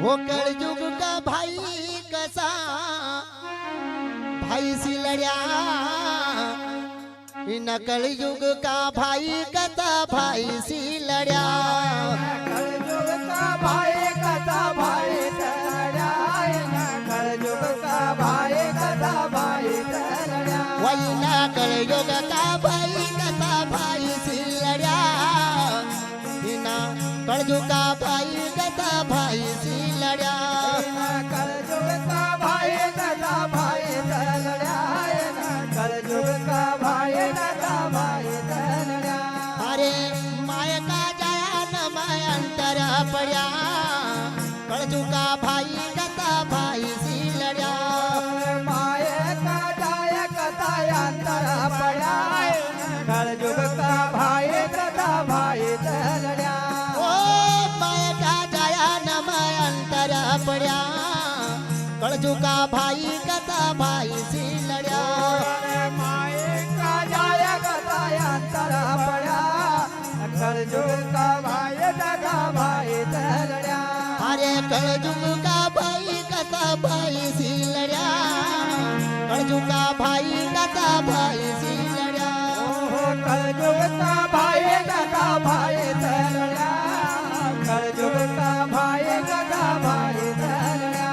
हो कलयुग का भाई कसा भाई सी लड्या इन कलयुग का भाई कथा भाई सी लड्या कलयुग का भाई कथा भाई लड्या कलयुग का भाई कथा भाई लड्या वही ना कलयुग का भाई कथा भाई सी लड्या इन कलयुग का भाई कथा भाई सी लड्या कलयुग का भाई कथा भाई लड्या कलयुग का भाई कथा भाई लड्या अरे माय का जाया न माय अंतर पड्या कलयुग का भाई कथा भाई सी लड्या माये का जाय कथा अंतर पड्या कलयुग का भाई कथा भाई लड्या ओ माय का जाया न माय अंतर पड्या कलयुग का भाई कथा भाई सी लड्या माये का जाय कथा अंतर पड्या कलयुग का भाई कथा भाई लड्या अरे कलयुग का भाई कथा भाई सी लड्या कलयुग का भाई कथा भाई सी लड्या कलयुग का भाई कथा भाई लड्या कलयुग का भाई कथा भाई लड्या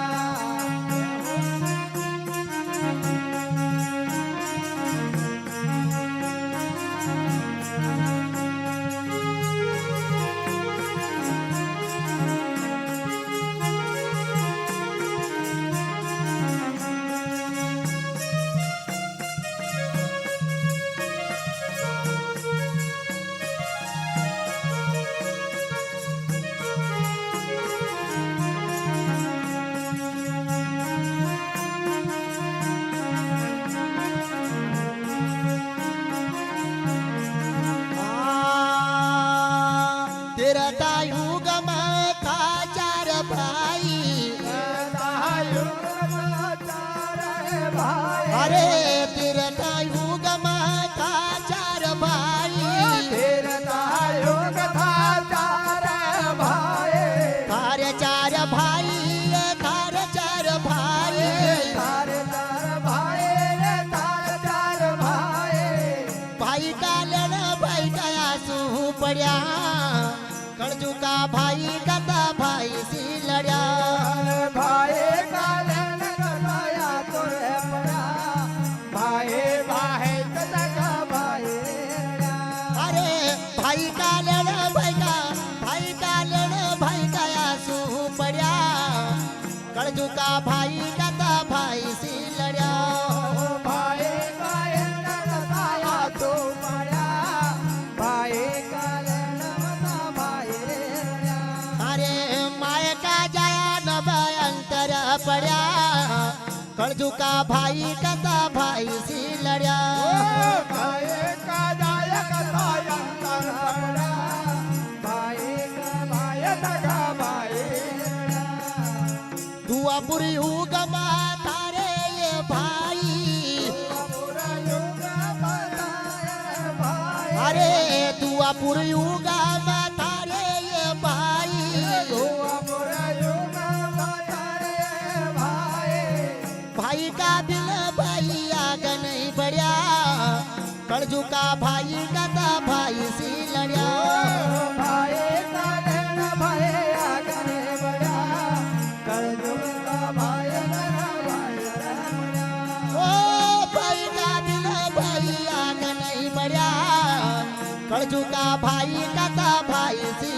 तेरा युग में था चार भाई अरे तेरा युग में था चार भाई थारे चार भाई थारे चार भाई भाई का लेना भाई का आंसू पड्या कलयुग का भाई कथा भाई सी लड्या अरे भाई का लेना भाई का आंसू पड्या कलयुग का भाई कथा भाई सी लड्या अरे माय का जाया न अंतर पड्या कलयुग का भाई कथा भाई सी लड्या दुआपुर युग में थारे ये भाई अरे दुआपुर युग में थारे ये भाई भाई का बिन भाई आगे नहीं बढ़िया कलयुग का भाई कथा भाई सी लड्या ओ भाई का बिन भाई आगे नहीं बढ़िया कलयुग का भाई कथा भाई सी